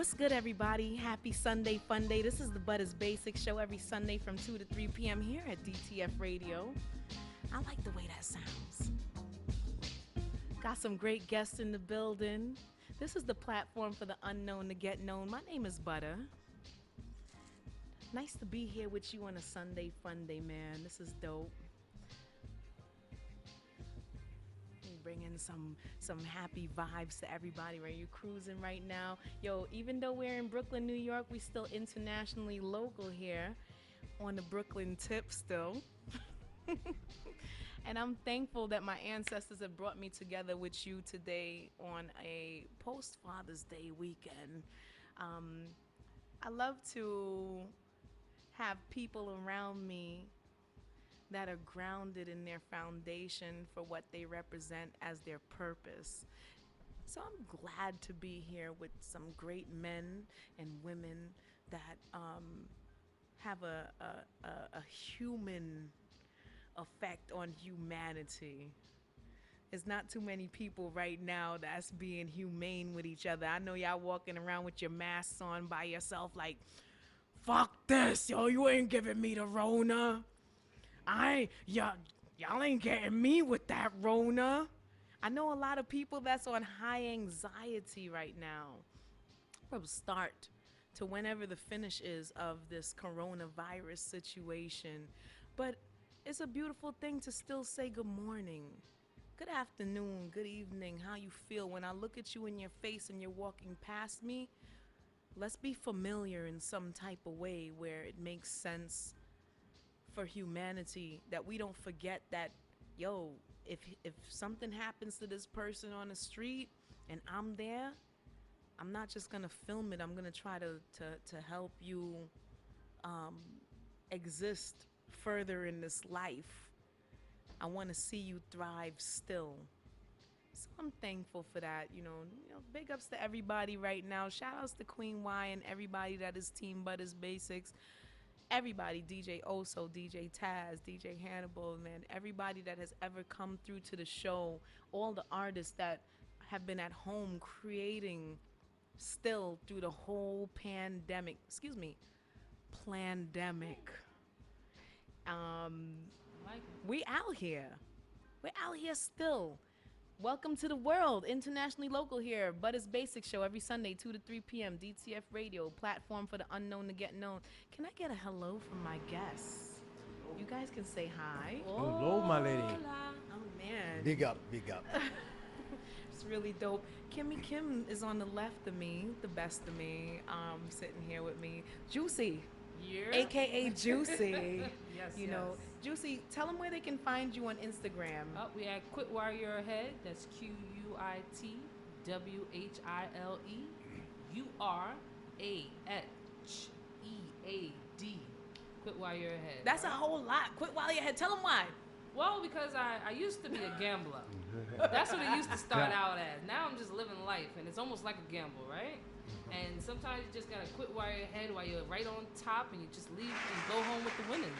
What's good, everybody? Happy Sunday, fun day. This is the Bud is Basic show every Sunday from 2 to 3 p.m. here at DTF Radio. I like the way that sounds. Got some great guests in the building. This is the platform for the unknown to get known. My name is Butter. Nice to be here with you on a Sunday fun day, man. This is dope. Bringing some happy vibes to everybody where you're cruising right now. Yo, even though we're in Brooklyn, New York, we still internationally local here on the Brooklyn tip still. And I'm thankful that my ancestors have brought me together with you today on a post-Father's Day weekend. I love to have people around me that are grounded in their foundation for what they represent as their purpose. So I'm glad to be here with some great men and women that have a human effect on humanity. There's not too many people right now that's being humane with each other. I know y'all walking around with your masks on by yourself like, fuck this, yo, you ain't giving me the Rona. Y'all ain't getting me with that Rona. I know a lot of people that's on high anxiety right now from start to whenever the finish is of this coronavirus situation. But it's a beautiful thing to still say good morning, good afternoon, good evening, how you feel. When I look at you in your face and you're walking past me, let's be familiar in some type of way where it makes sense for humanity, that we don't forget that, yo, if something happens to this person on the street and I'm there, I'm not just gonna film it. I'm gonna try to help you exist further in this life. I want to see you thrive still. So I'm thankful for that. You know, big ups to everybody right now. Shout outs to Queen Y and everybody that is Team Butters Basics. Everybody, DJ Oso, DJ Taz, DJ Hannibal, man, everybody that has ever come through to the show, all the artists that have been at home creating still through the whole pandemic. Plandemic. We out here. We're out here still. Welcome to the world, internationally local here. Butters Basic Show every Sunday, 2 to 3 p.m. DTF Radio, platform for the unknown to get known. Can I get a hello from my guests? You guys can say hi. Hello, my lady. Oh, man. Big up, big up. It's really dope. Kimmy Kim is on the left of me, the best of me, sitting here with me. Juicy. Yeah. AKA Juicy. Yes, you know, Juicy, tell them where they can find you on Instagram. We had Quit While You're Ahead. That's QUITWHILEURAHEAD. Quit While You're Ahead. That's a whole lot. Quit while you're ahead. Tell them why. Well, because I used to be a gambler. That's what it used to start out as. Now I'm just living life, and it's almost like a gamble, right? And sometimes you just gotta quit while you're ahead, while you're right on top, and you just leave and go home with the winnings.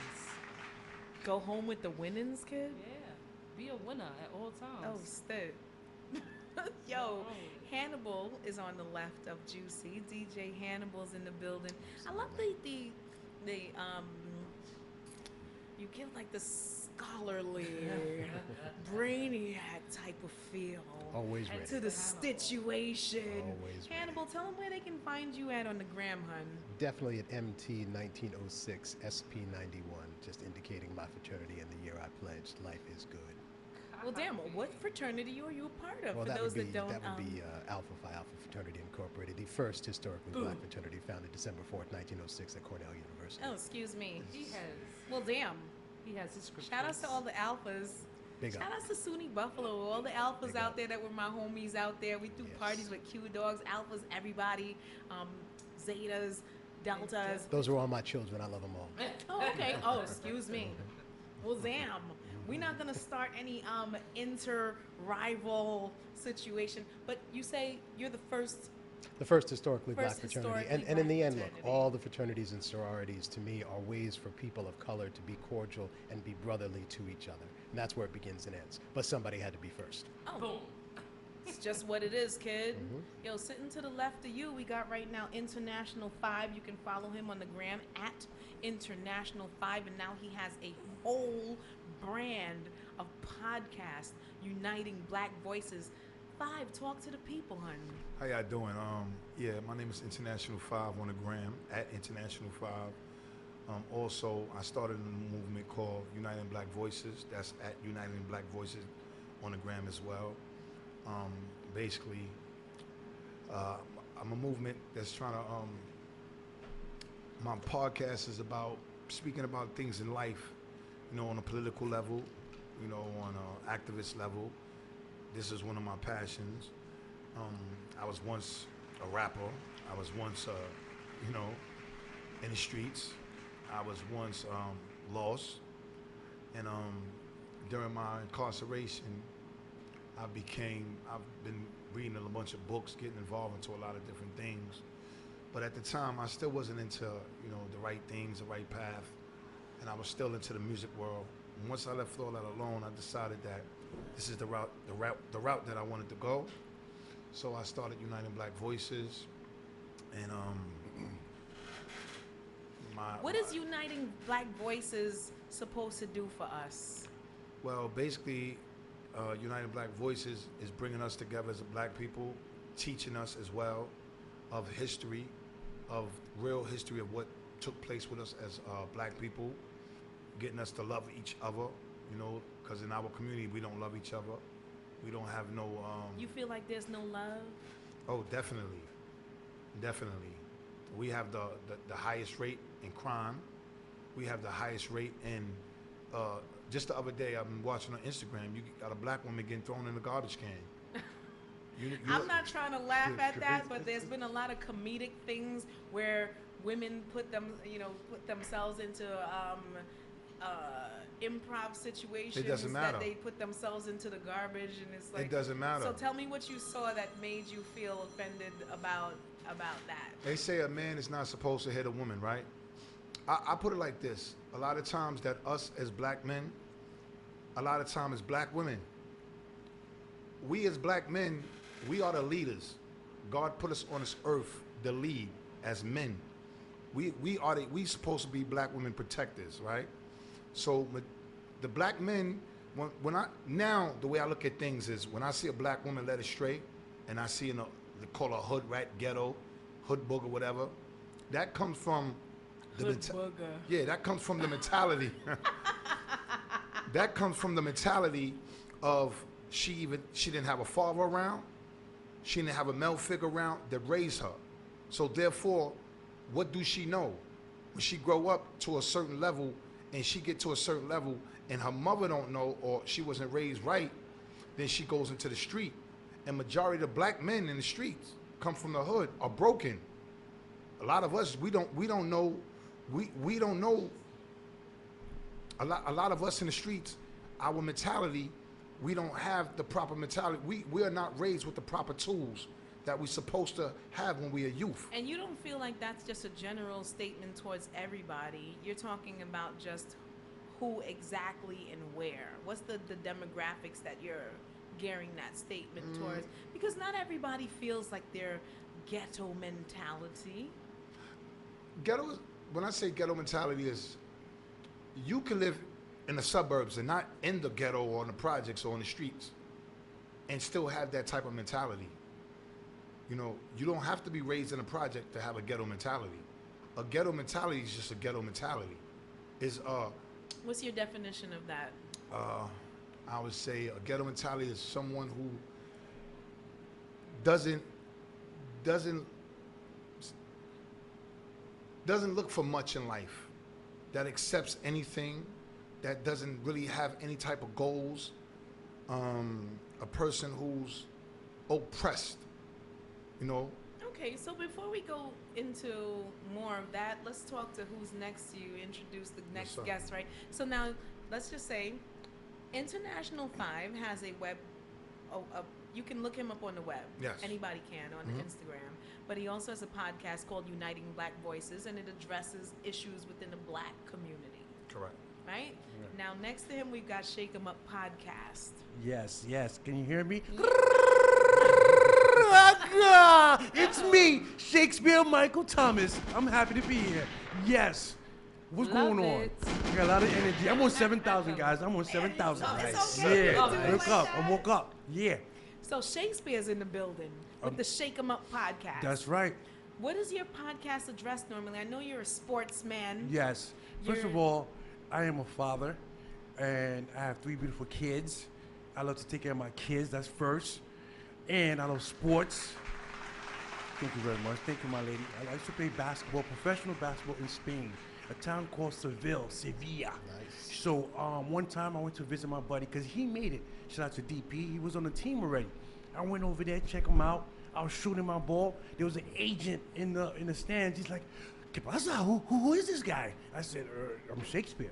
Go home with the winnings, kid? Yeah. Be a winner at all times. Oh, stud. Yo, Hannibal is on the left of Juicy. DJ Hannibal's in the building. I love the you get like the scholarly, brainiac type of feel. Always ready. To the situation. Always Hannibal, tell them where they can find you at on the gram, hun. Definitely at MT 1906 SP91, just indicating my fraternity and the year I pledged. Life is good. Well, damn, what fraternity are you a part of? Well, For those that don't that would be Alpha Phi Alpha Fraternity Incorporated, the first historically black fraternity founded December 4th, 1906 at Cornell University. Oh, excuse me. He has. Well, damn. He has his scriptures. Shout outs to all the alphas. Big up. Shout outs to SUNY Buffalo, all the alphas Big out up. there that were my homies out there. We threw parties with Q Dogs, alphas, everybody, Zetas, Deltas. Those are all my children. I love them all. Oh, okay. Oh, excuse me. Well, damn. We're not gonna start any inter-rival situation. But you say you're the first. The first historically black First fraternity. historically And in the black end, look, fraternity. all the fraternities and sororities to me are ways for people of color to be cordial and be brotherly to each other. And that's where it begins and ends. But somebody had to be first. Oh. Boom. It's just what it is, kid. Yo, sitting to the left of you, we got right now International 5. You can follow him on the gram at International 5. And now he has a whole brand of podcast uniting black voices. 5, talk to the people, honey. How y'all doing? Yeah, my name is International 5 on the gram, at International 5. Also, I started a movement called Uniting Black Voices. That's at Uniting Black Voices on the gram as well. Basically, I'm a movement that's trying to, my podcast is about speaking about things in life, you know, on a political level, you know, on an activist level. This is one of my passions. I was once a rapper. I was once, you know, in the streets. I was once lost. And during my incarceration, I've been reading a bunch of books, getting involved into a lot of different things. But at the time, I still wasn't into, you know, the right things, the right path. And I was still into the music world. And once I left all that alone, I decided that this is the route that I wanted to go. So I started Uniting Black Voices. And what is Uniting Black Voices supposed to do for us? Well, basically, Uniting Black Voices is bringing us together as a black people, teaching us as well of history, of real history of what took place with us as black people, getting us to love each other, you know, because in our community we don't love each other. We don't have no... You feel like there's no love? Oh, definitely. Definitely. We have the highest rate in crime. We have the highest rate in... just the other day, I've been watching on Instagram, you got a black woman getting thrown in the garbage can. I'm not trying to laugh at that, but there's been a lot of comedic things where women put themselves into improv situations that they put themselves into the garbage, and it's like... It doesn't matter. So tell me what you saw that made you feel offended about that. They say a man is not supposed to hit a woman, right? I put it like this. A lot of times that us as black men, a lot of times as black women, we as black men, we are the leaders. God put us on this earth to lead as men. We supposed to be black women protectors, right? So the black men, now the way I look at things is when I see a black woman led astray, and I see they call her hood rat, ghetto, hood booger, whatever, that comes from that comes from the mentality. That comes from the mentality of she didn't have a father around, she didn't have a male figure around that raised her. So therefore, what do she know? When she grow up to a certain level and she get to a certain level and her mother don't know or she wasn't raised right, then she goes into the street. And majority of the black men in the streets come from the hood are broken. A lot of us, we don't know. We don't know. A lot of us in the streets, our mentality, we don't have the proper mentality. We are not raised with the proper tools that we're supposed to have when we're youth. And you don't feel like that's just a general statement towards everybody. You're talking about just who exactly and where. What's the demographics that you're gearing that statement towards? Because not everybody feels like their ghetto mentality. Ghetto, when I say ghetto mentality, is you can live in the suburbs and not in the ghetto or in the projects or on the streets and still have that type of mentality. You know, you don't have to be raised in a project to have a ghetto mentality. A ghetto mentality is just a ghetto mentality. What's your definition of that? I would say a ghetto mentality is someone who doesn't look for much in life, that accepts anything, that doesn't really have any type of goals, a person who's oppressed, you know. Okay, so before we go into more of that, let's talk to who's next to you, introduce the next guest, right? So now, let's just say, International 5 has a web, you can look him up on the web. Yes. Anybody can on Instagram. But he also has a podcast called Uniting Black Voices, and it addresses issues within the black community. Correct. Right? Yeah. Now, next to him, we've got Shake 'em Up Podcast. Yes. Can you hear me? It's me, Shakespeare Michael Thomas. I'm happy to be here. Yes. What's Love going on? it. I got a lot of energy. I'm on 7,000, guys. I'm on 7,000. It's okay. Yeah. Love it. I woke up. I woke up. Yeah. So Shakespeare's in the building with the Shake 'em Up podcast. That's right. What is your podcast address normally? I know you're a sportsman. Yes. First of You're- all, I am a father, and I have 3 beautiful kids. I love to take care of my kids. That's first. And I love sports. Thank you very much. Thank you, my lady. I used to play basketball, professional basketball in Spain, a town called Sevilla. Nice. So one time I went to visit my buddy because he made it. Shout out to DP. He was on the team already. I went over there, check him out. I was shooting my ball. There was an agent in the stands. He's like, "¿Qué pasa? Who is this guy?" I said, "I'm Shakespeare."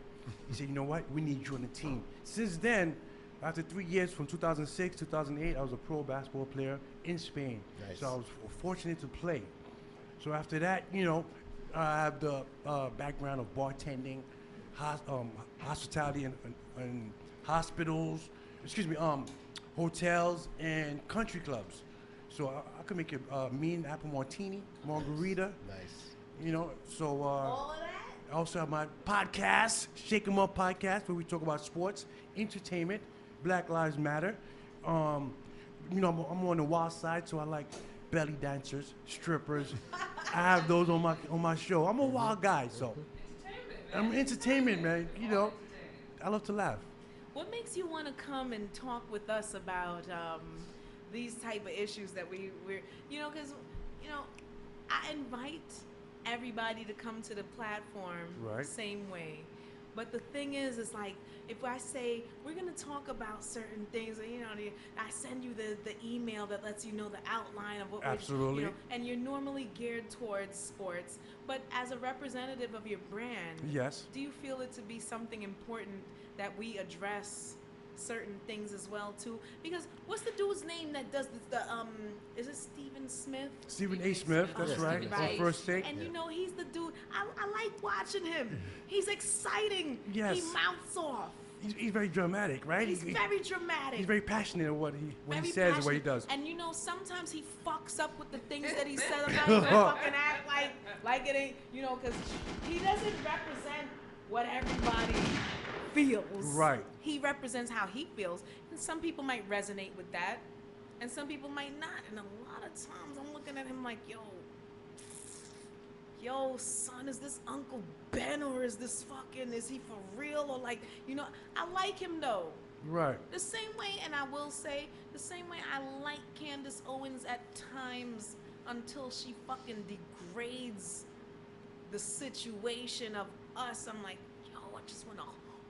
He said, "You know what? We need you on the team." Since then, after 3 years, from 2006, 2008, I was a pro basketball player in Spain. Nice. So I was fortunate to play. So after that, I have the background of bartending, hospitality in hospitals, hotels and country clubs. So I could make a mean apple martini, margarita. Nice. So All of that? I also have my podcast, Shake 'em Up Podcast, where we talk about sports, entertainment, Black Lives Matter. I'm on the wild side, so I like belly dancers, strippers. I have those on my show. I'm a wild guy, so I'm entertainment, man. I love to laugh. What makes you want to come and talk with us about these type of issues that we're because I invite everybody to come to the platform Right. same way. But the thing is, it's like, if I say, we're going to talk about certain things, I send you the email that lets you know the outline of what Absolutely. and you're normally geared towards sports. But as a representative of your brand, Yes. do you feel it to be something important that we address certain things as well too? Because what's the dude's name that does is it Stephen Smith? Stephen A. Smith, that's Yes, right. Stephen On Right. First Take. And he's the dude. I like watching him. He's exciting. Yes. He mouths off. He's very dramatic, right? He's very dramatic. He's very passionate in what he Very says and what he passionate. does. And sometimes he fucks up with the things that he said about it. Fucking act like it ain't, because he doesn't represent what everybody feels. Right. He represents how he feels. And some people might resonate with that. And some people might not. And a lot of times I'm looking at him like, yo, son, is this Uncle Ben or is he for real? Or I like him though. Right. The same way, and I will say, the same way I like Candace Owens at times until she fucking degrades the situation of us. I'm like, I just want to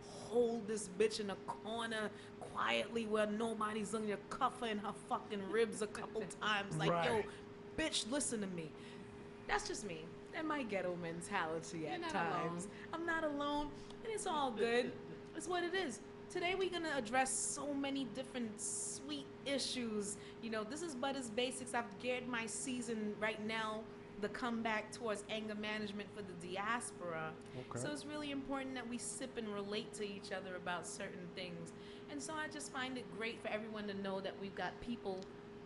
hold this bitch in a corner quietly where nobody's on your cuff in her fucking ribs a couple times. Like, Right. yo, bitch, listen to me. That's just me. And my ghetto mentality at not times. alone. I'm not alone, and it's all good. It's what it is. Today we're gonna address so many different sweet issues. This is but as basics. I've geared my season right now, the comeback towards anger management for the diaspora. Okay. So it's really important that we sip and relate to each other about certain things. And so I just find it great for everyone to know that we've got people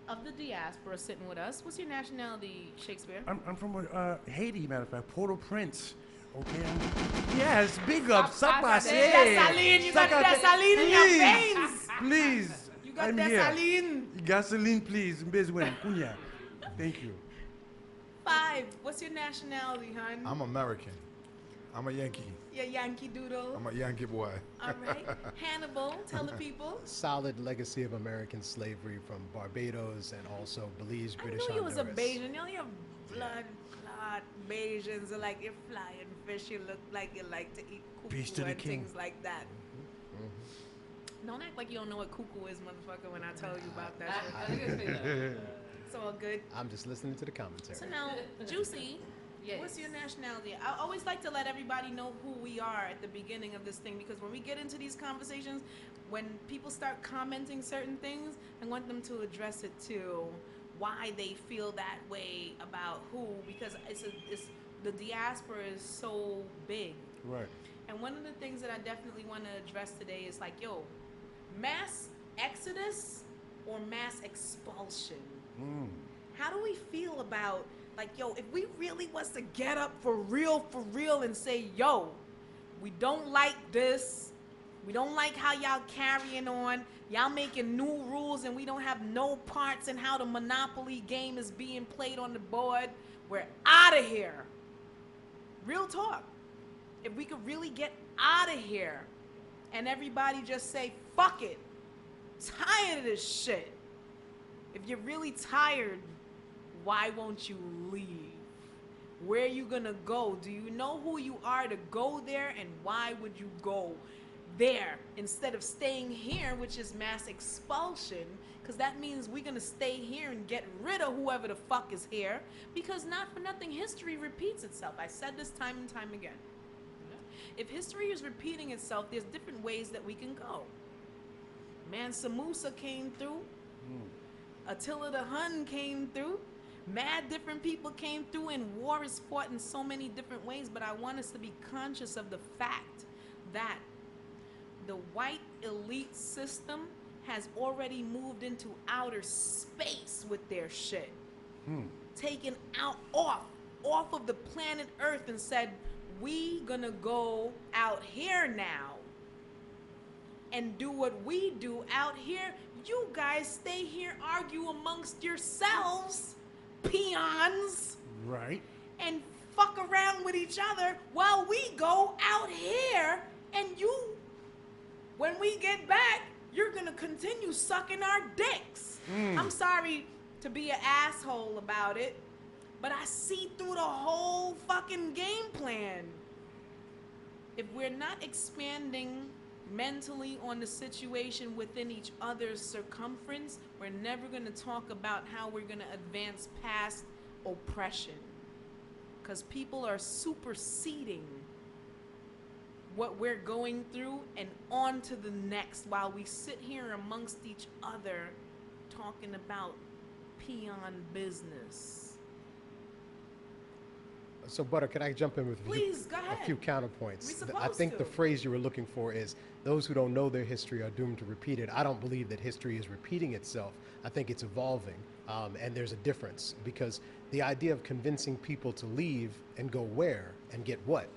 of the diaspora sitting with us. What's your nationality, Shakespeare? I'm from Haiti, matter of fact, Port-au-Prince. Okay. Yes, big up. Sapa, Hey, Gasoline, you got gasoline in your veins. Please. You got I'm here. gasoline. Gasoline, please. Mbezwen, Kunya. Thank you. 5. What's your nationality, hon? I'm American. I'm a Yankee. Your Yankee Doodle. I'm a Yankee boy. All right. Hannibal, tell the people. Solid legacy of American slavery from Barbados and also Belize, I British knew you was a Honduras. Bayesian. You're blood clot Bayesians are like you're flying fish. You look like you like to eat Peace to cuckoo the and king. things like that. Don't act like you don't know what cuckoo is, motherfucker, when I tell you about that shit. It's all good. I'm just listening to the commentary. So now, Juicy, Yes. what's your nationality? I always like to let everybody know who we are at the beginning of this thing, because when we get into these conversations, when people start commenting certain things, I want them to address it too, why they feel that way about who, because the diaspora is so big. Right. And one of the things that I definitely want to address today is like, mass exodus or mass expulsion? How do we feel about, like, yo, if we really was to get up for real, and say, yo, we don't like this, we don't like how y'all carrying on, y'all making new rules and we don't have no parts in how the Monopoly game is being played on the board, we're out of here. Real talk. If we could really get out of here and everybody just say, fuck it, tired of this shit. If you're really tired, why won't you leave? Where are you gonna go? Do you know who you are to go there, and why would you go there instead of staying here, which is mass expulsion? Because that means we're gonna stay here and get rid of whoever the fuck is here, because not for nothing, history repeats itself. I said this time and time again. If history is repeating itself, there's different ways that we can go. Mansa Musa came through. Attila the Hun came through. Mad different people came through, and war is fought in so many different ways. But I want us to be conscious of the fact that the white elite system has already moved into outer space with their shit. Taken out off of the planet Earth and said, we gonna go out here now and do what we do out here. You guys stay here, argue amongst yourselves, peons. Right. And fuck around with each other while we go out here, and you, when we get back, you're gonna continue sucking our dicks. I'm sorry to be an asshole about it, but I see through the whole fucking game plan. If we're not expanding mentally on the situation within each other's circumference, we're never going to talk about how we're going to advance past oppression. Because people are superseding what we're going through and on to the next, while we sit here amongst each other talking about peon business. So, Butter, can I jump in with Please, go ahead. a few counterpoints? We're I supposed think to. the phrase you were looking for is, those who don't know their history are doomed to repeat it. I don't believe that history is repeating itself. I think it's evolving, and there's a difference, because the idea of convincing people to leave and go where and get what?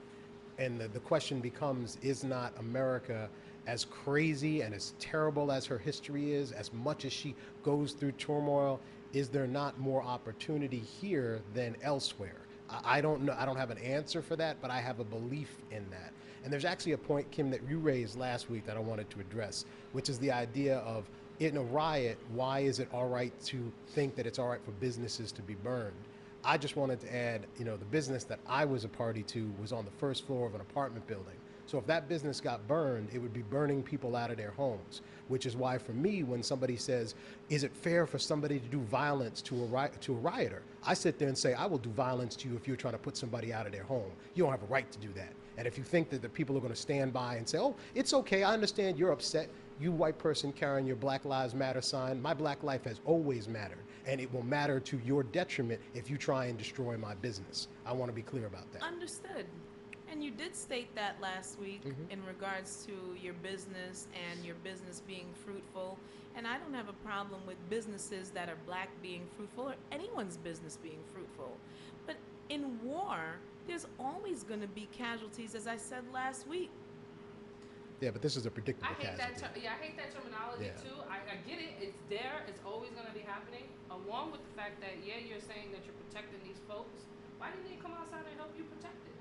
And the question becomes, is not America as crazy and as terrible as her history is, as much as she goes through turmoil? Is there not more opportunity here than elsewhere? I don't know. I don't have an answer for that, but I have a belief in that. And there's actually a point, Kim, that you raised last week that I wanted to address, which is the idea of, in a riot, why is it all right to think that it's all right for businesses to be burned? I just wanted to add, the business that I was a party to was on the first floor of an apartment building. So if that business got burned, it would be burning people out of their homes, which is why, for me, when somebody says, is it fair for somebody to do violence to a rioter? I sit there and say, I will do violence to you if you're trying to put somebody out of their home. You don't have a right to do that. And if you think that the people are going to stand by and say, oh, it's okay, I understand you're upset, you white person carrying your Black Lives Matter sign, my black life has always mattered. And it will matter to your detriment if you try and destroy my business. I want to be clear about that. Understood. And you did state that last week in regards to your business and your business being fruitful. And I don't have a problem with businesses that are black being fruitful, or anyone's business being fruitful. But in war, there's always going to be casualties, as I said last week. Yeah, but this is a predictable I hate casualty. I hate that terminology too. I get it. It's there. It's always going to be happening. Along with the fact that, you're saying that you're protecting these folks. Why didn't they come outside and help you protect it?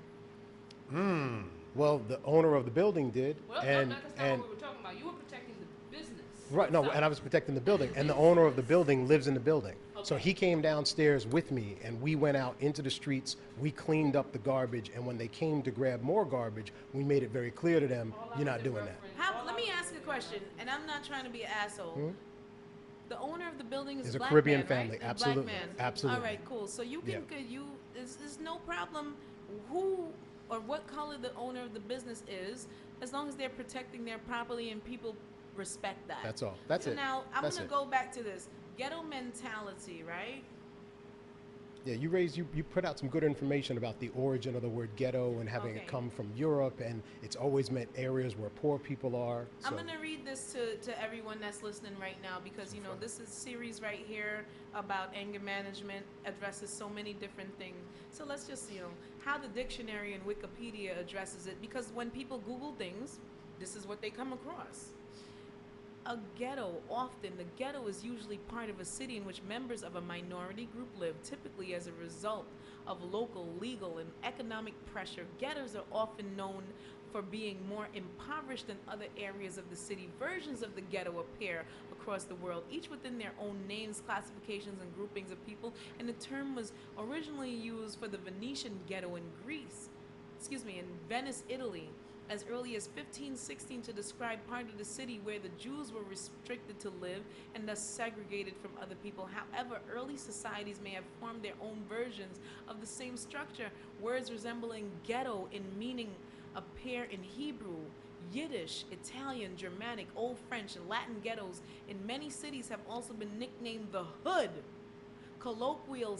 Well, the owner of the building did. Well, that's not what we were talking about. You were protecting the business. Right, no, itself. and I was protecting the building, and the owner of the building lives in the building. So Okay. he came downstairs with me, and we went out into the streets, we cleaned up the garbage, and when they came to grab more garbage, we made it very clear to them, All I you're was not in doing that. reference- Let me ask a question, and I'm not trying to be an asshole. The owner of the building is Is a a black Caribbean man, family, right? A absolutely, black man. absolutely. All right, cool. So you can, there's no problem who or what color the owner of the business is, as long as they're protecting their property and people respect that. That's all. That's So it. now I'm That's gonna it. go back to this ghetto mentality, right? Yeah, you put out some good information about the origin of the word ghetto and having it Okay. come from Europe, and it's always meant areas where poor people are. I'm So gonna read this to everyone that's listening right now because you know this is series right here about anger management addresses so many different things. So let's just how the dictionary and Wikipedia addresses it because when people Google things, this is what they come across. A ghetto, often the ghetto is usually part of a city in which members of a minority group live, typically as a result of local, legal, and economic pressure. Ghettos are often known for being more impoverished than other areas of the city. Versions of the ghetto appear across the world, each within their own names, classifications, and groupings of people, and the term was originally used for the Venetian ghetto in in Venice, Italy, as early as 1516 to describe part of the city where the Jews were restricted to live and thus segregated from other people. However, early societies may have formed their own versions of the same structure. Words resembling ghetto in meaning appear in Hebrew, Yiddish, Italian, Germanic, Old French, and Latin. Ghettos in many cities have also been nicknamed the hood, colloquial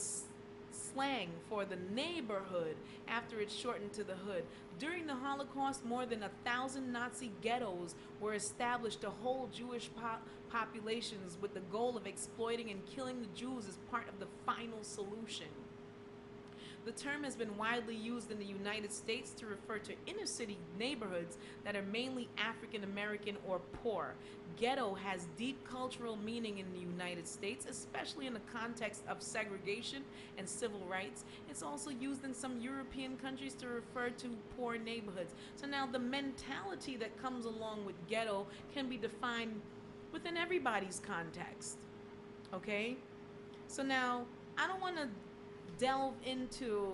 slang for the neighborhood after it's shortened to the hood. During the Holocaust, more than 1,000 Nazi ghettos were established to hold Jewish populations with the goal of exploiting and killing the Jews as part of the final solution. The term has been widely used in the United States to refer to inner city neighborhoods that are mainly African American or poor. Ghetto has deep cultural meaning in the United States, especially in the context of segregation and civil rights. It's also used in some European countries to refer to poor neighborhoods. So now the mentality that comes along with ghetto can be defined within everybody's context. Okay? So now, I don't want to delve into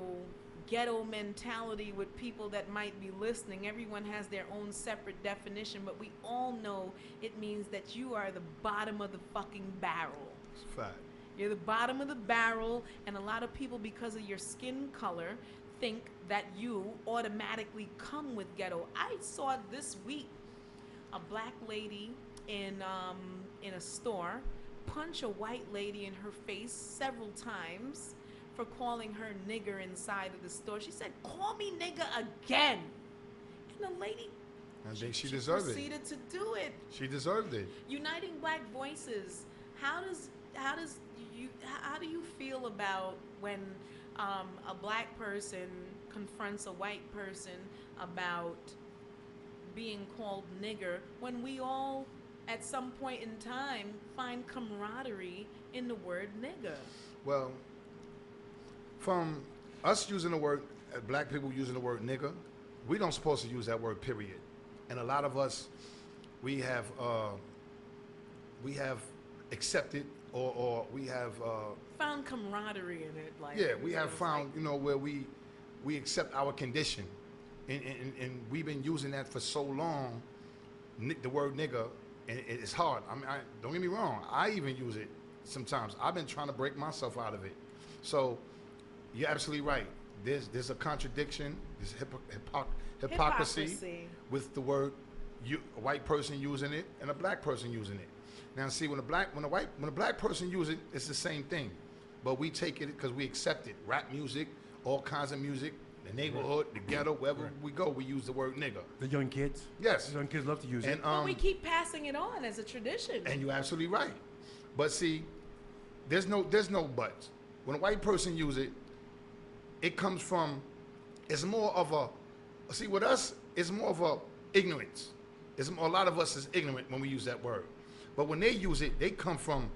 ghetto mentality with people that might be listening. Everyone has their own separate definition, but we all know it means that you are the bottom of the fucking barrel. It's a fact. You're the bottom of the barrel, and a lot of people, because of your skin color, think that you automatically come with ghetto. I saw this week a black lady in a store punch a white lady in her face several times for calling her nigger inside of the store. She said, "Call me nigger again." And the lady, I think she deserved it. proceeded to do it. She deserved it. Uniting Black Voices. How do you feel about when a black person confronts a white person about being called nigger when we all at some point in time find camaraderie in the word nigger? Well, from us using the word, black people using the word nigger, we don't supposed to use that word, period. And a lot of us, we have accepted or we have Found camaraderie in it, like yeah, we have it's found like, where we accept our condition, and we've been using that for so long. The word nigger, and it's hard. I mean, don't get me wrong. I even use it sometimes. I've been trying to break myself out of it. So you're absolutely right. There's a contradiction. There's hypocrisy with the word a white person using it and a black person using it. Now see, when a black person uses it, it's the same thing, but we take it because we accept it. Rap music, all kinds of music, the neighborhood, the ghetto, wherever we go, we use the word nigger. The young kids. Yes. The young kids love to use it. but we keep passing it on as a tradition. And you're absolutely right. But see, there's no buts. When a white person uses it, it comes from, it's more of a, see, with us, it's more of a ignorance. A lot of us is ignorant when we use that word. But when they use it, they come from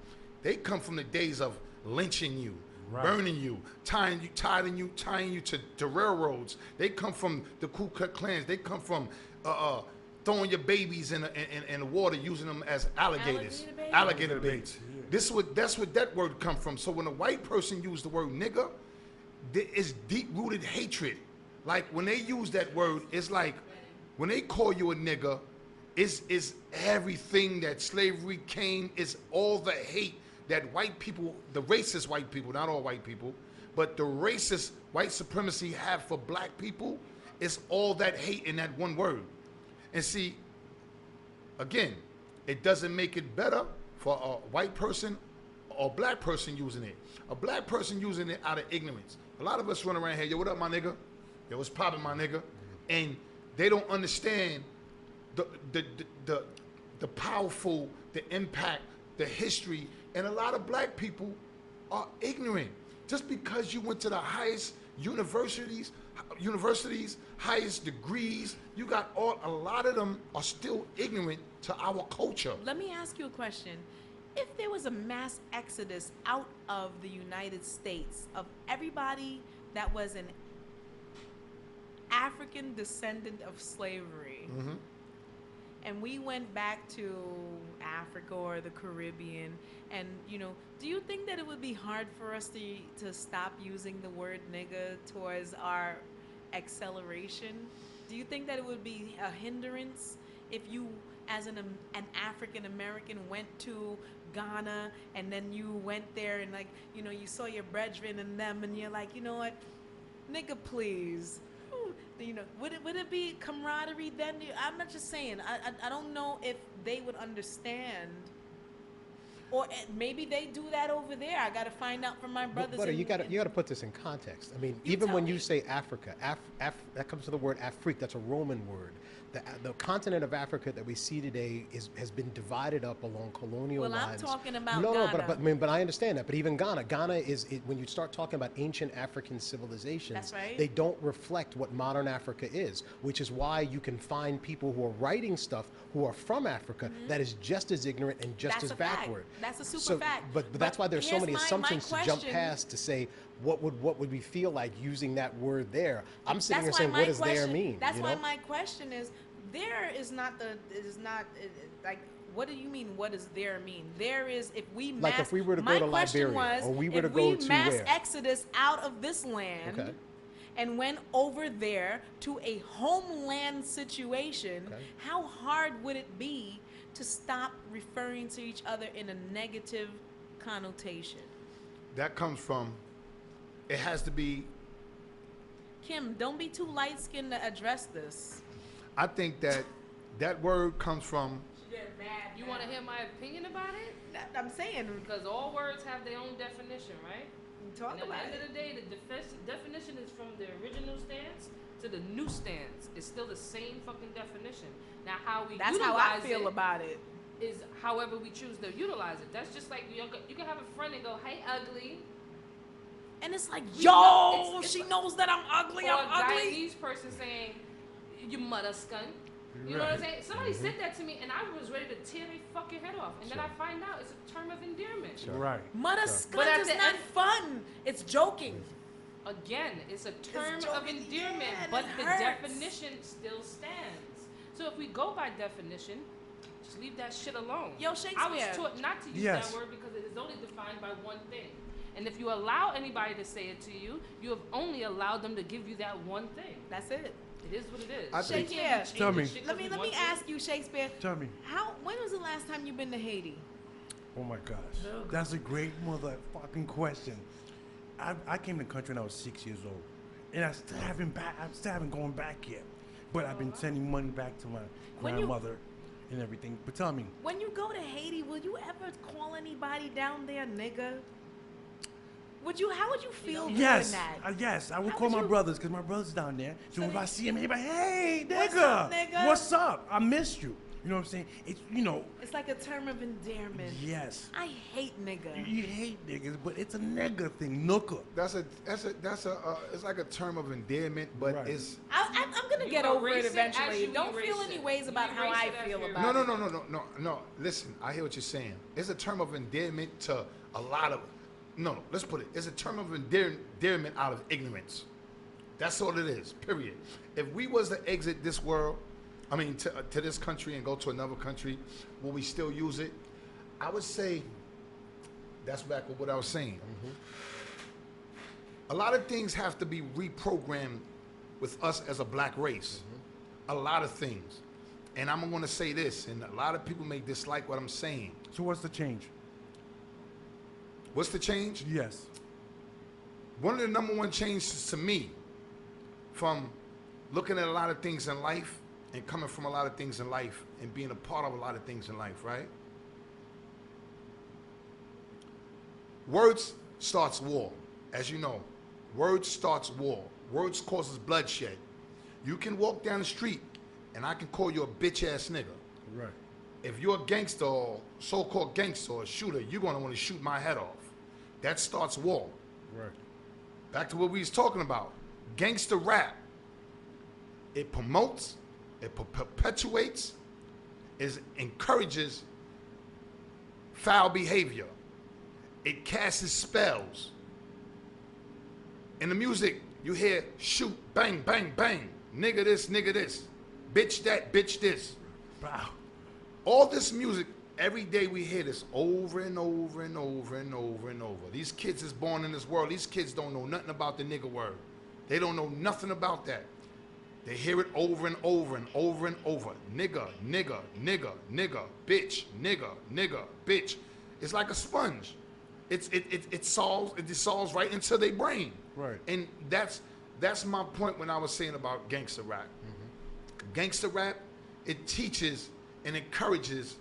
the days of lynching you, Right. burning you, tying you to railroads. They come from the Ku Klux Klans. They come from throwing your babies in the water, using them as alligators, alligator baits. Yeah. That's what that word come from. So when a white person use the word nigger, there is deep-rooted hatred. Like when they use that word, it's like when they call you a nigger, is everything that slavery came, is all the hate that white people, the racist white people, not all white people, but the racist white supremacy have for black people, is all that hate in that one word. And see, again, it doesn't make it better for a white person or black person using it. A black person using it out of ignorance. A lot of us run around here, yo, what up, my nigga? Yo, what's poppin', my nigga? And they don't understand the powerful, the impact, the history, and a lot of black people are ignorant. Just because you went to the highest universities, highest degrees, you got a lot of them are still ignorant to our culture. Let me ask you a question. If there was a mass exodus out of the United States of everybody that was an African descendant of slavery, and we went back to Africa or the Caribbean, and do you think that it would be hard for us to stop using the word nigga towards our acceleration? Do you think that it would be a hindrance if you, as an African American, went to Ghana and then you went there and you saw your brethren and them and you're like, you know what, nigga, please. Would it be camaraderie then? I'm not just saying. I don't know if they would understand, or maybe they do that over there. I got to find out from my brothers. But you got to put this in context. I mean, even when you say Africa, that comes from the word Afrique. That's a Roman word. The continent of Africa that we see today has been divided up along colonial lines. I'm talking about Ghana. But I understand that. But even Ghana is when you start talking about ancient African civilizations, that's right, they don't reflect what modern Africa is, which is why you can find people who are writing stuff who are from Africa that is just as ignorant and just as backward. That's a super fact. But that's why there's so many assumptions to jump past to say what would we feel like using that word there. I'm sitting here saying, what does there mean? That's why my question is, there is not like, what do you mean, what does there mean? There is, if we mass, like if we were to go to Liberia, or we were to go to mass where? exodus out of this land, and went over there to a homeland situation, how hard would it be to stop referring to each other in a negative connotation? That comes from, it has to be. Kim, don't be too light-skinned to address this. I think that word comes from. You want to hear my opinion about it? I'm saying, because all words have their own definition, right? Talk and about at the end of the day, the definition is from the original stance to the new stance. It's still the same fucking definition. Now, how we That's utilize how I feel about it. Is however we choose to utilize it. That's just like you can have a friend and go, "Hey, ugly," and it's like, yo, she knows that I'm ugly. Or I'm a ugly. Guyanese person saying, "You mother skun." You know what I'm saying? Somebody said that to me, and I was ready to tear their fucking head off. And then I find out it's a term of endearment. Right. Mother skunk is not fun. It's joking. Again, it's a term of endearment, but the definition still stands. So if we go by definition, just leave that shit alone. Yo, Shakespeare. I was taught not to use that word because it is only defined by one thing. And if you allow anybody to say it to you, you have only allowed them to give you that one thing. That's it. It is what it is. Shakespeare. Tell me. Let me ask you, Shakespeare. Tell me. When was the last time you've been to Haiti? Oh my gosh. That's a great motherfucking question. I came to the country when I was 6 years old. And I still haven't gone back yet. But I've been sending money back to my grandmother and everything. But tell me. When you go to Haiti, will you ever call anybody down there nigga? How would you feel doing that? Yes, I would call my brothers because my brother's down there. So if I see him, he'd be like, hey, nigga. What's up, nigga? What's up? I missed you. You know what I'm saying? It's, It's like a term of endearment. Yes. I hate nigga. You hate niggas, but it's a nigga thing. Nooka. It's like a term of endearment, but it's. I'm gonna get over it eventually. Don't feel any ways about how I feel about it. No. Listen, I hear what you're saying. It's a term of endearment to a lot of. No, let's put it. It's a term of endearment out of ignorance. That's all it is, period. If we was to exit this world, to this country and go to another country, will we still use it? I would say, that's back with what I was saying. A lot of things have to be reprogrammed with us as a black race. A lot of things. And I'm going to say this, and a lot of people may dislike what I'm saying. So what's the change? What's the change? Yes. One of the number one changes to me from looking at a lot of things in life and coming from a lot of things in life and being a part of a lot of things in life, right? Words starts war. As you know, words starts war. Words causes bloodshed. You can walk down the street and I can call you a bitch ass nigga. Right. If you're a gangster or so-called gangster or a shooter, you're gonna want to shoot my head off. That starts war. Right. Back to what we was talking about. Gangster rap. It promotes, it perpetuates, it encourages foul behavior. It casts spells. In the music, you hear shoot, bang, bang, bang, nigga this, bitch that, bitch this. Wow. All this music, every day we hear this over and over and over and over and over. These kids is born in this world. These kids don't know nothing about the nigga word. They don't know nothing about that. They hear it over and over and over and over. Nigga, nigga, nigga, nigga, bitch, nigga, nigga, bitch. It's like a sponge. It dissolves right into their brain. Right. And that's my point when I was saying about gangster rap. Mm-hmm. Gangster rap, it teaches and encourages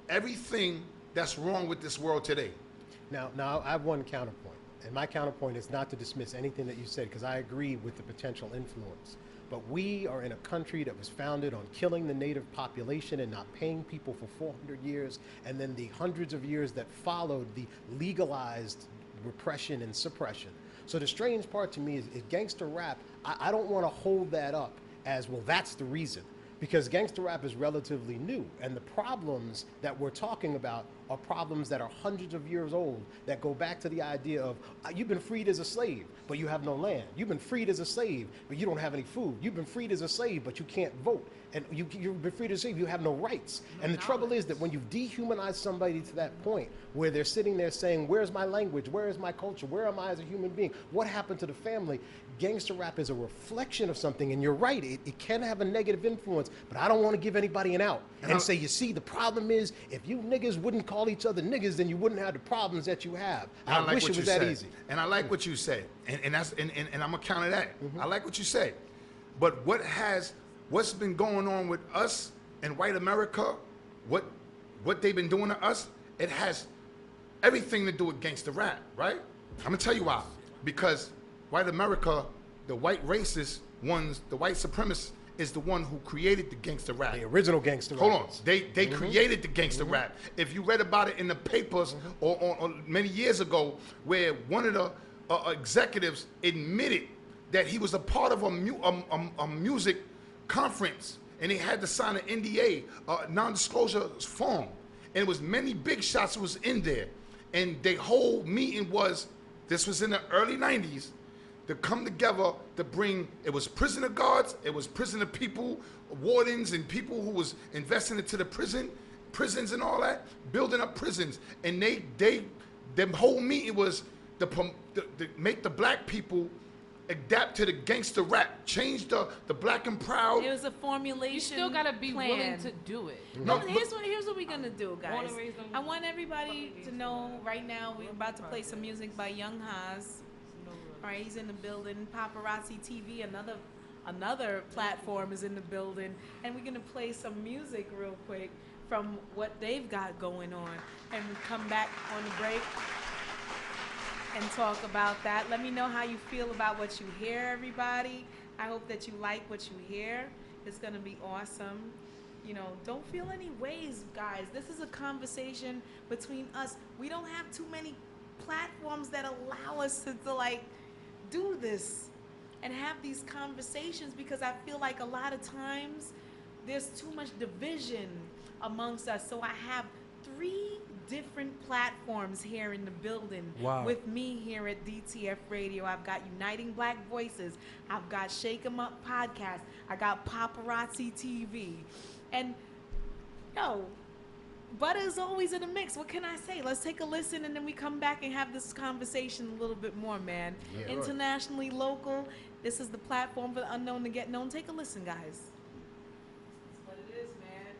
everything that's wrong with this world today. Now I have one counterpoint, and my counterpoint is not to dismiss anything that you said, because I agree with the potential influence. But we are in a country that was founded on killing the native population and not paying people for 400 years, and then the hundreds of years that followed the legalized repression and suppression. So the strange part to me is gangster rap, I don't want to hold that up as, well, that's the reason. Because gangster rap is relatively new, and the problems that we're talking about are problems that are hundreds of years old, that go back to the idea of, you've been freed as a slave, but you have no land. You've been freed as a slave, but you don't have any food. You've been freed as a slave, but you can't vote. And you've been freed as a slave, you have no rights. And the trouble is that when you've dehumanized somebody to that point, where they're sitting there saying, where's my language? Where is my culture? Where am I as a human being? What happened to the family? Gangster rap is a reflection of something, and you're right, it can have a negative influence, but I don't want to give anybody an out and say, you see, the problem is, if you niggas wouldn't call each other niggas, then you wouldn't have the problems that you have. I wish it was that easy. And I like what you said, and I'm gonna counter that. Mm-hmm. I like what you say, but what's been going on with us and white America, what they've been doing to us, it has everything to do with gangster rap, right? I'm gonna tell you why. Because white America, the white racist ones, the white supremacists, is the one who created the gangster rap. The original gangster rap. Hold on, they created the gangster rap. If you read about it in the papers or many years ago, where one of the executives admitted that he was a part of a music conference, and they had to sign an NDA, non-disclosure form, and it was many big shots was in there, and the whole meeting was, this was in the early 90s, to come together to bring, it was prisoner guards, it was prisoner people, wardens and people who was investing into the prisons and all that, building up prisons, and the whole meeting was to make the black people adapt to the gangster rap, change the black and proud. It was a formulation. You still gotta be plan. willing to do it. No, here's what we're gonna do, guys. I want everybody to know right now we're about to play some music by Young Haas. All right, he's in the building. Paparazzi TV, another platform is in the building, and we're gonna play some music real quick from what they've got going on, and we come back on the break and talk about that. Let me know how you feel about what you hear, everybody. I hope that you like what you hear. It's gonna be awesome. You know, don't feel any ways, guys. This is a conversation between us. We don't have too many platforms that allow us to like do this and have these conversations, because I feel like a lot of times there's too much division amongst us. So I have 3 different platforms here in the building with me here at DTF Radio. I've got Uniting Black Voices. I've got Shake 'em Up Podcast. I got Paparazzi TV. And, Butter's always in the mix. What can I say? Let's take a listen, and then we come back and have this conversation a little bit more, man. Yeah, internationally, local. This is the platform for the unknown to get known. Take a listen, guys. It's what it is, man.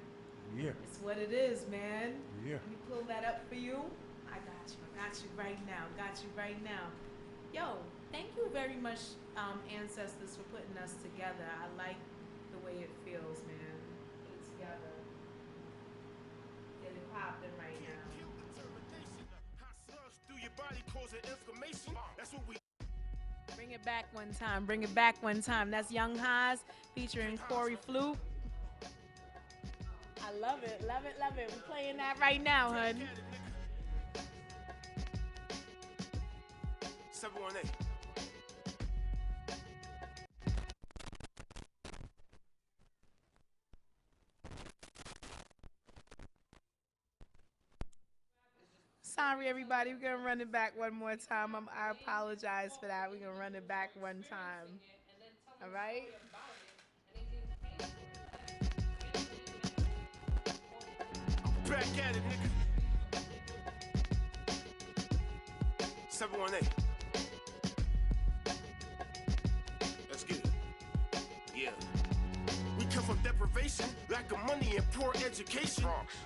Yeah. It's what it is, man. Yeah. Let me pull that up for you. I got you right now. Yo, thank you very much, ancestors, for putting us together. I like the way it feels, man. Put it together. Get it popping right now. Through your body cause causing inflammation. That's what we. Bring it back one time. Bring it back one time. That's Young Haas featuring Corey Flute. I love it. Love it. Love it. We're playing that right now, hun. 718. Sorry, everybody. We're gonna run it back one more time. I apologize for that. We're gonna run it back one time. All right. Back at it, nigga. 718. Let's get it. Yeah. We come from deprivation, lack of money and poor education.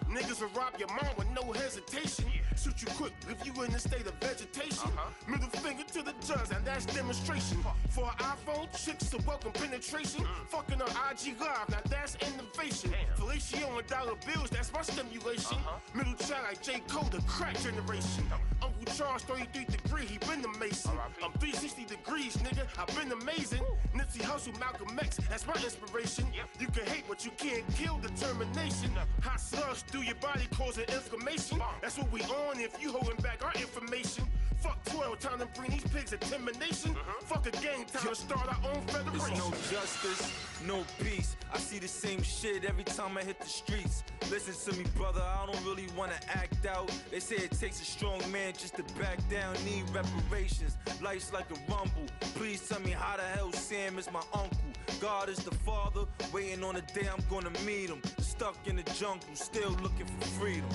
Niggas will rob your mom with no hesitation. Shoot you quick if you in a state of vegetation. Middle finger to the judge, and that's demonstration. For an iPhone, chicks to welcome penetration. Fucking on IG Live, now that's innovation. Fellatio and dollar bills, that's my stimulation. Middle child like J. Cole, the crack generation. Uncle Charles, 33 degree, he been the Mason. I'm 360 degrees, nigga, I been amazing. Nipsey Hussle, Malcolm X, that's my inspiration. You can hate, but you can't kill determination. Hot slugs through your body causing inflammation. That's what we on if you holding back our information. Fuck 12, time to bring these pigs intimidation. Fuck a gang, time to start our own federation. There's no justice, no peace. I see the same shit every time I hit the streets. Listen to me, brother, I don't really wanna act out. They say it takes a strong man just to back down, need reparations. Life's like a rumble. Please tell me how the hell Sam is my uncle. God is the father, waiting on the day I'm gonna meet him. Stuck in the jungle, still looking for freedom.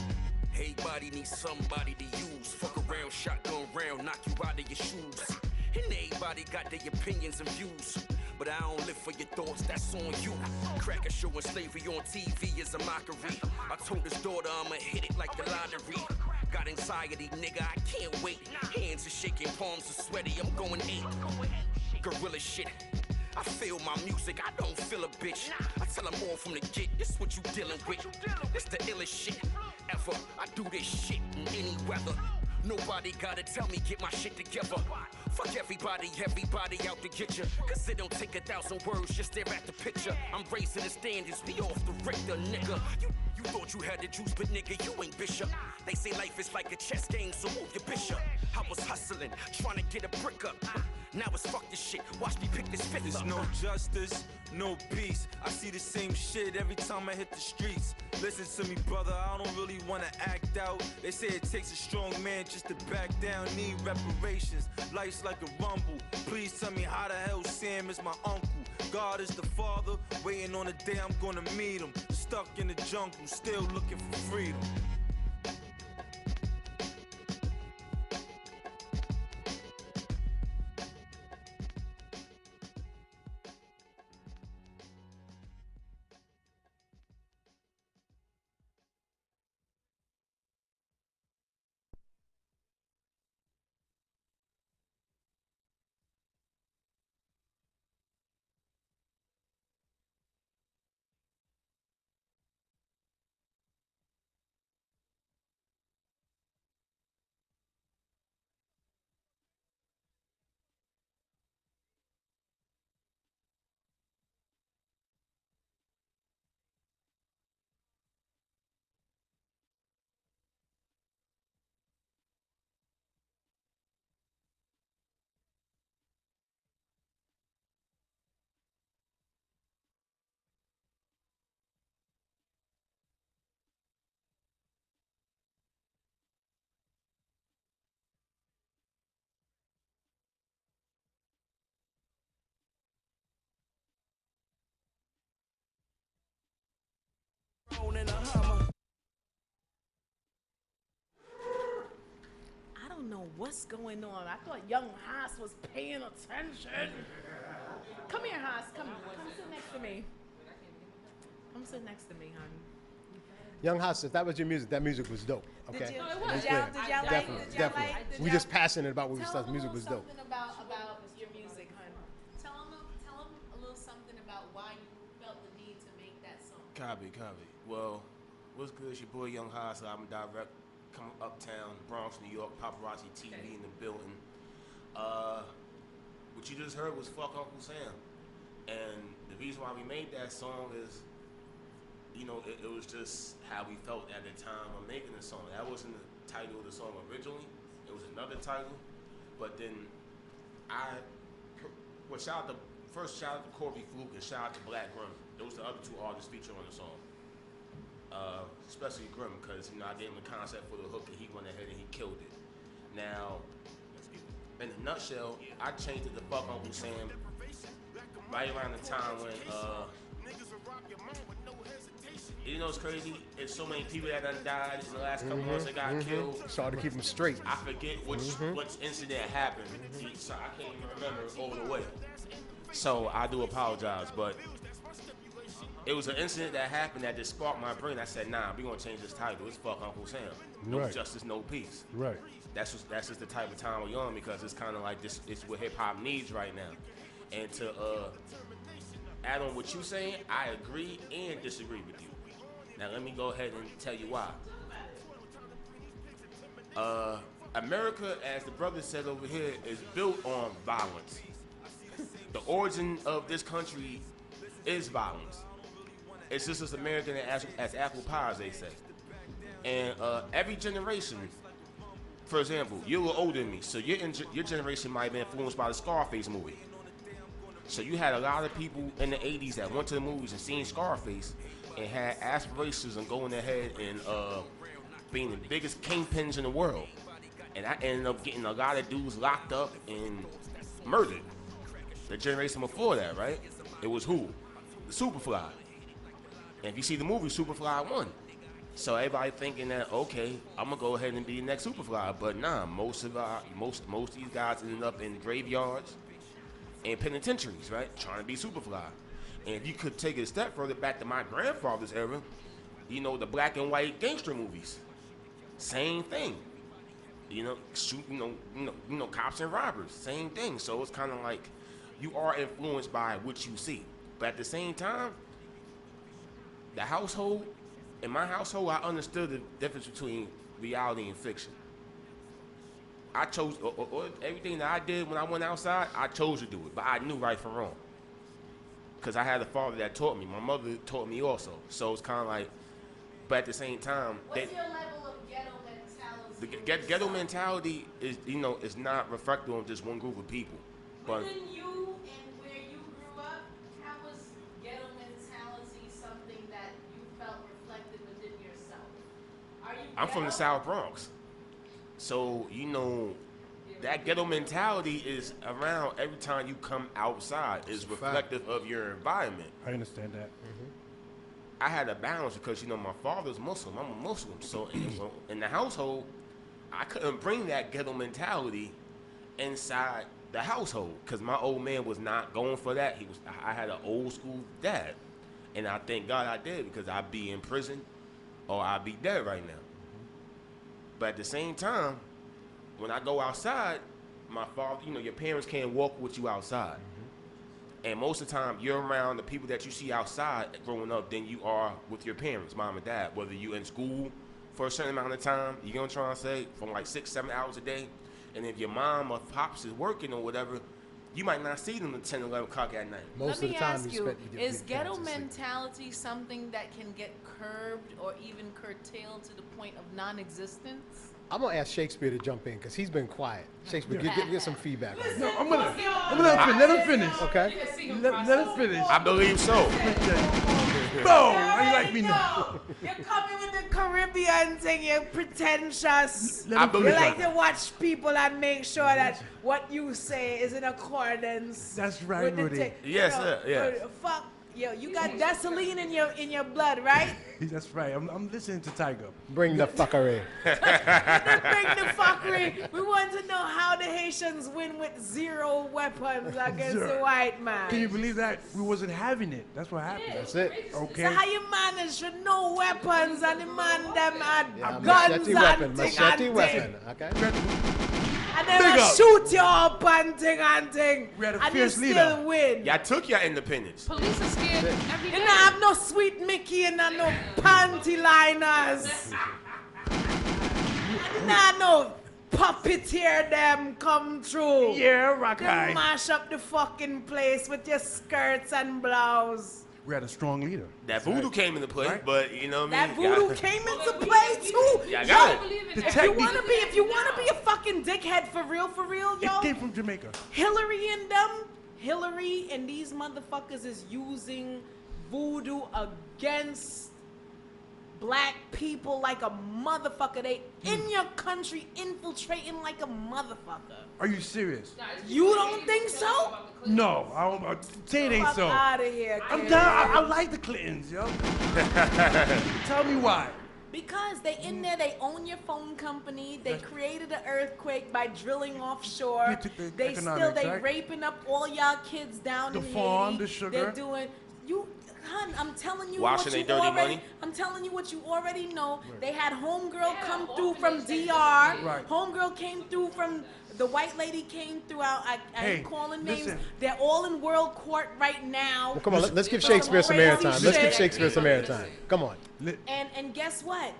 Everybody needs somebody to use. Fuck around, shotgun round, knock you out of your shoes. And everybody got their opinions and views. But I don't live for your thoughts, that's on you. Cracker showing slavery on TV is a mockery. I told his daughter I'ma hit it like the lottery. Got anxiety, nigga, I can't wait. Hands are shaking, palms are sweaty, I'm going 8. Gorilla shit. I feel my music, I don't feel a bitch. I tell them all from the get, this what you dealing with. This the illest shit ever. I do this shit in any weather. Nobody gotta tell me get my shit together. Fuck everybody out to get you. Cause it don't take 1,000 words, just stare at the picture. I'm raising the standards, we off the Richter, nigga. You thought you had the juice, but nigga, you ain't Bishop. They say life is like a chess game, so move your bishop. I was hustling, trying to get a brick up. Now it's fuck this shit, watch me pick this fifth There's up. no justice, no peace. I see the same shit every time I hit the streets. Listen to me, brother, I don't really wanna act out. They say it takes a strong man just to back down, need reparations. Life's like a rumble. Please tell me how the hell Sam is my uncle. God is the father, waiting on the day I'm gonna meet him. Stuck in the jungle, still looking for freedom. I don't know what's going on. I thought Young Haas was paying attention. Come here, Haas. Come sit next to me. Come sit next to me, hon. Young Haas, if that was your music, that music was dope. Okay. Did you, No, it was. did y'all, did y'all like? Definitely, Did y'all definitely. like? Did We y'all- just passionate about what we Tell thought them music a was little dope. something about your music, hon. Tell them a little something about why you felt the need to make that song. Copy. Well, what's good? It's your boy Young Haas. I'm a come uptown, Bronx, New York, paparazzi TV in the building. What you just heard was Fuck Uncle Sam. And the reason why we made that song is, you know, it was just how we felt at the time of making the song. That wasn't the title of the song originally. It was another title. But then shout out to Corby Fluke and shout out to Black Grim. Those are the other two artists featured on the song. Especially Grim, because, you know, I gave him the concept for the hook and he went ahead and he killed it. Now, in a nutshell, I changed it to Fuck Uncle Sam right around the time when, you know what's crazy? There's so many people that done died in the last couple months that got killed. It's hard to keep them straight. I forget which incident happened, so I can't even remember all the way. So I do apologize, but it was an incident that happened that just sparked my brain. I said, nah, we gonna change this title. It's Fuck Uncle Sam. No justice, no peace. Right. That's just the type of time we're on, because it's kind of like this. It's what hip hop needs right now. And to add on what you're saying, I agree and disagree with you. Now let me go ahead and tell you why. America, as the brother said over here, is built on violence. The origin of this country is violence. It's just as American as apple pie, as they say. And every generation, for example, you're a little older than me, so your generation might have been influenced by the Scarface movie. So you had a lot of people in the 80s that went to the movies and seen Scarface and had aspirations of going ahead and being the biggest kingpins in the world. And I ended up getting a lot of dudes locked up and murdered. The generation before that, right? It was who? The Superfly. And if you see the movie, Superfly won. So everybody thinking that, okay, I'm gonna go ahead and be the next Superfly, but nah, most of these guys ended up in graveyards and penitentiaries, right? Trying to be Superfly. And if you could take it a step further back to my grandfather's era, you know, the black and white gangster movies, same thing. You know, shooting, you know, cops and robbers, same thing. So it's kind of like you are influenced by what you see, but at the same time, in my household, I understood the difference between reality and fiction. I chose everything that I did when I went outside. I chose to do it, but I knew right from wrong because I had a father that taught me. My mother taught me also. So it's kind of like, but at the same time, what's your level of ghetto mentality? The ghetto mentality is, you know, is not reflective on just one group of people. But within you and where you grew up, how was ghetto mentality something that you felt reflected within yourself? Are you? I'm from the South Bronx. So, you know, that ghetto mentality is around every time you come outside. Is reflective of your environment. I understand that. I had a balance because, you know, my father's Muslim. I'm a Muslim. So in the household, I couldn't bring that ghetto mentality inside the household because my old man was not going for that. I had an old school dad. And I thank God I did because I'd be in prison or I'd be dead right now. But at the same time, when I go outside, my father, you know, your parents can't walk with you outside. And most of the time, you're around the people that you see outside growing up than you are with your parents, mom and dad. Whether you're in school for a certain amount of time, you know what I'm trying to say, from like 6-7 hours a day. And if your mom or pops is working or whatever, you might not see them at 10, 11 o'clock at night. Most of the time you spend with your is ghetto parents asleep. mentality something that can get curbed or even curtailed to the point of non-existence? I'm gonna ask Shakespeare to jump in because he's been quiet. Shakespeare, get some feedback on that. No, I'm gonna let him finish. Okay. Let him finish. I believe so. Bro, how you like me now? You're coming with the Caribbean thing, you're pretentious. I You believe like to watch people and make sure that what you say is in accordance. That's right, with the Rudy. Yes, sir, yes. Fuck, yo, you got gasoline in your blood, right? That's right. I'm listening to Tiger. Bring the fuckery. Bring the fuckery. We want to know how the Haitians win with 0 weapons against the white man. Can you believe that? We wasn't having it. That's what happened. That's it. Okay. So how you manage with no weapons and the man them had guns Machete weapon. and Machete thing weapon. Okay. and then Big I up. shoot you up and thing We had a and you fierce still leader. win. Y'all took your independence. Police are scared every You day. don't have no sweet Mickey and no panty liners. Nah, no puppeteer them come through. Yeah, rock You high. mash up the fucking place with your skirts and blouse. We had a strong leader. That voodoo came into play, Right. but you know what I That mean? voodoo came into play too. Yeah, I Yo, got it. The if you technique. wanna be a fucking dickhead for real, It yo. came from Jamaica. Hillary and these motherfuckers is using voodoo against black people like a motherfucker. They in your country infiltrating like a motherfucker. Are you serious? You don't think so? No, I don't. Say it ain't Fuck so. out of here, I'm kid. down. I like the Clintons, yo. Tell me why. Because they in there, they own your phone company. They created an earthquake by drilling offshore. They took the They economics, they right? raping up all y'all kids down The in farm, Haiti. the sugar. They're doing hun, I'm telling you Washing what they you dirty already. money? I'm telling you what you already know. They had homegirl Yeah, come the through from orphanage DR. they Right. Homegirl came through from. The white lady came through. I Hey, ain't calling names. listen. They're all in world court right now. Well, come on, let's give For some Shakespeare some crazy airtime. Let's give shit. Shakespeare some airtime. Come on. And guess what?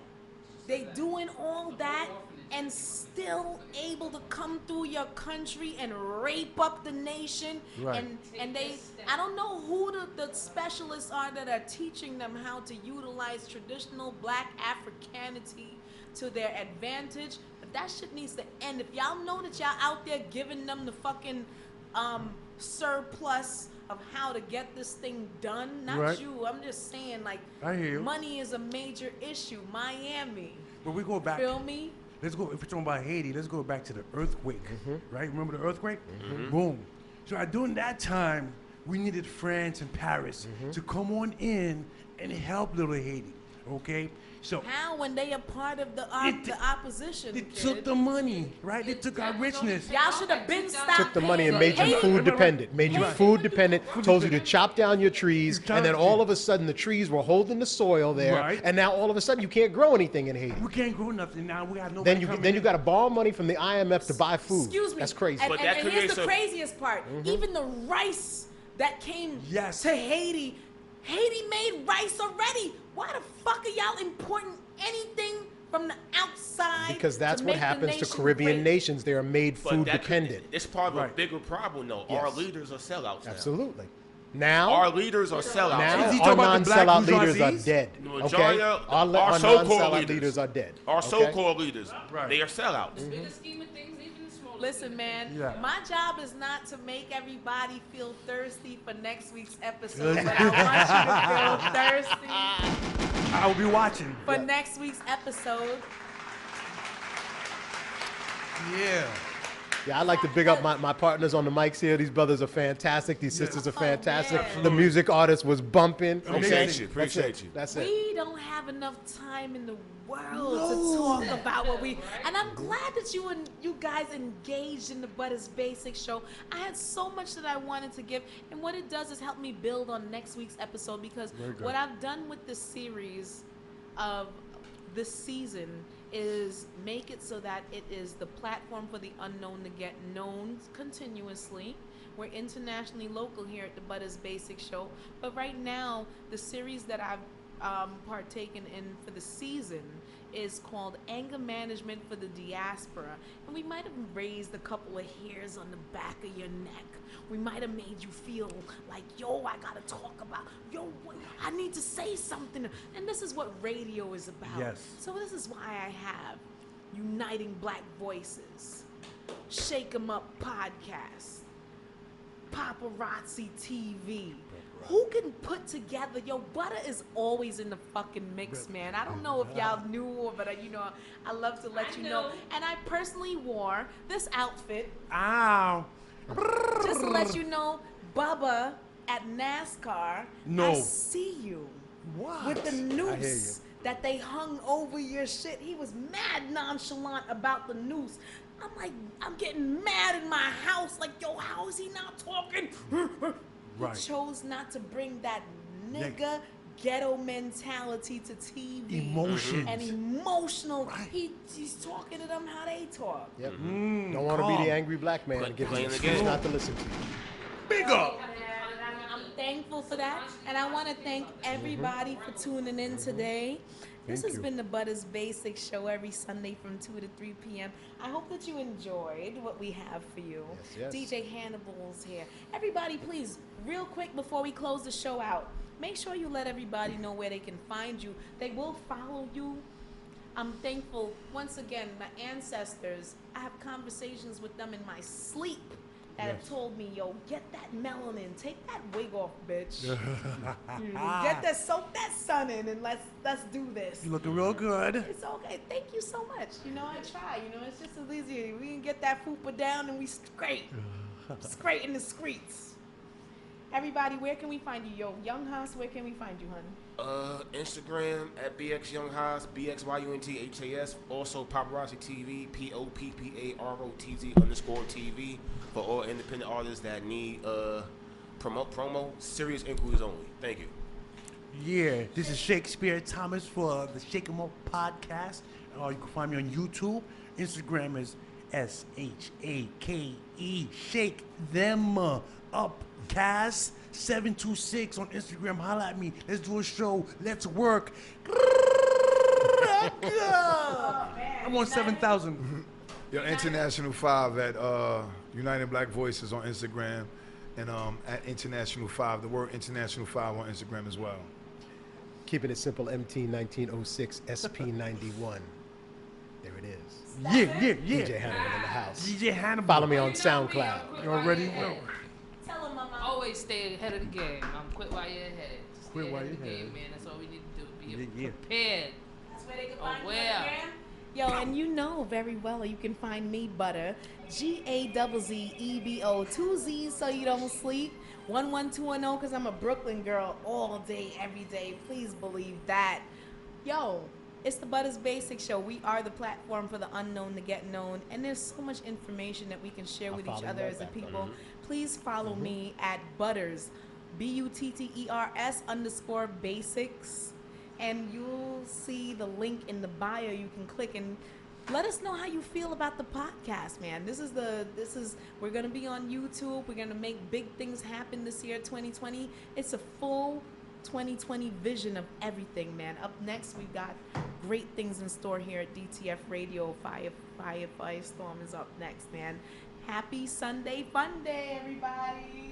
They doing all that and still able to come through your country and rape up the nation. Right. And they, I don't know who the specialists are that are teaching them how to utilize traditional black Africanity to their advantage. But that shit needs to end. If y'all know that y'all out there giving them the fucking surplus of how to get this thing done, not Right. you. I'm just saying, like, I hear you. money is a major issue. Miami. But we go back. Feel me? Let's go. If we're talking about Haiti, let's go back to the earthquake. Right? Remember the earthquake? Boom. So during that time, we needed France and Paris to come on in and help little Haiti. Okay? So How when they a part of the opposition? they kid? took the money, right? They took our richness. Y'all should have been stopped. Took the money and paying. made you Haiti- food dependent. Made you Right. food dependent. Told you to chop down your trees, and then all of a sudden the trees were holding the soil there, Right. and now all of a sudden you can't grow anything in Haiti. We can't grow nothing now. We have no. Then you got to borrow money from the IMF to buy food. Excuse me. That's crazy. And, But and, that and here's creates the a- craziest part. Even the rice that came Yes. to Haiti, Haiti made rice already. Why the fuck are y'all importing anything from the outside? Because that's to what make the happens to nation Caribbean great? nations. They are made But food that dependent. It's part of a Right. bigger problem, though. Yes. Our leaders are sellouts now. Absolutely. Now, Our leaders are sellouts. now Is he our talking about the black non-sellout leaders are bourgeoisies? dead. The Okay, majority of our our so-called non-sellout leaders. leaders are dead. Our okay? so-called leaders, Right. they are sellouts. The bigger scheme of things, even the smaller. Listen, man, Yeah. my job is not to make everybody feel thirsty for next week's episode, Good. but I want you to feel thirsty I will be watching. for next week's episode. Yeah. Yeah, I'd like to big up my partners on the mics here. These brothers are fantastic. These sisters are fantastic. man. The music artist was bumping. Appreciate Okay? you, appreciate That's it. you. That's it. We don't have enough time in the world to talk about what we. And I'm glad that you guys engaged in the Butters Basic show. I had so much that I wanted to give, and what it does is help me build on next week's episode, because what I've done with this series of this season is make it so that it is the platform for the unknown to get known continuously. We're internationally local here at the Butters Basic Show, but right now the series that I've partaken in for the season is called Anger Management for the Diaspora, and we might have raised a couple of hairs on the back of your neck. We might have made you feel like, yo, I gotta talk about, I need to say something. And this is what radio is about. Yes. So this is why I have Uniting Black Voices, Shake 'em Up podcast, Paparazzi TV. Who can put together, Butter is always in the fucking mix, man. I don't know if y'all knew, but I love to let you know. And I personally wore this outfit Ow. just to let you know, Bubba at NASCAR, No. I see you. What? With the I hear noose that they hung over your shit. He was mad nonchalant about the noose. I'm like, I'm getting mad in my house. Like, yo, how is he not talking? Right. He chose not to bring that nigga ghetto mentality to TV. Emotions. And emotional. He's talking to them how they talk. Yep. Don't want to be the angry black man and give you Playing an the excuse game. not to listen to you. Big up. I'm thankful for that, and I want to thank everybody for tuning in today. This Thank has you. been the Butters Basic Show every Sunday from 2 to 3 p.m. I hope that you enjoyed what we have for you. Yes, yes. DJ Hannibal's here. Everybody, please, real quick before we close the show out, make sure you let everybody know where they can find you. They will follow you. I'm thankful. Once again, my ancestors, I have conversations with them in my sleep that have told me, yo, get that melanin, take that wig off, bitch. Get that, soak that sun in, and let's do this. You looking real good. It's okay. Thank you so much. I try. It's just as easy. We can get that fupa down and we straight in the streets. Everybody, where can we find you? Yo, Young Haas, where can we find you, honey? Instagram at BX Young Haas, BXYUNTHAS. Also Paparazzi TV, POPPAROTZ_TV for all independent artists that need promo. Serious inquiries only. Thank you. Yeah, this is Shakespeare Thomas for the Shake 'em Up podcast. You can find me on YouTube. Instagram is SHAKE. Shake them up. Cast 726 on Instagram. Holla at me. Let's do a show. Let's work. I'm on 7,000. Yo, International 5 at United Black Voices on Instagram, and at International 5, the word International 5 on Instagram as well. Keeping it simple, MT 1906 SP91. There it is. Yeah. DJ Hannibal in the house. DJ Hannibal. Follow me on SoundCloud. You already know. Tell them, Mama. Always stay ahead of the game. I'm quit while you're ahead. Stay Quit while ahead of the you're game, ahead. man. That's all we need to do. Be Yeah. prepared. That's where they can find you on Aware. Instagram. Yo, and you know very well you can find me, Butter, GAZZEBO, 2 Z's so you don't sleep, 11210, because I'm a Brooklyn girl all day, every day. Please believe that. Yo, it's the Butters Basic Show. We are the platform for the unknown to get known, and there's so much information that we can share with each follow other right as a back. people. Please follow me at Butters, BUTTERS_basics. And you'll see the link in the bio. You can click and let us know how you feel about the podcast, man. We're gonna be on YouTube. We're gonna make big things happen this year, 2020. It's a full 2020 vision of everything, man. Up next, we got great things in store here at DTF Radio. Firestorm is up next, man. Happy Sunday Fun Day, everybody.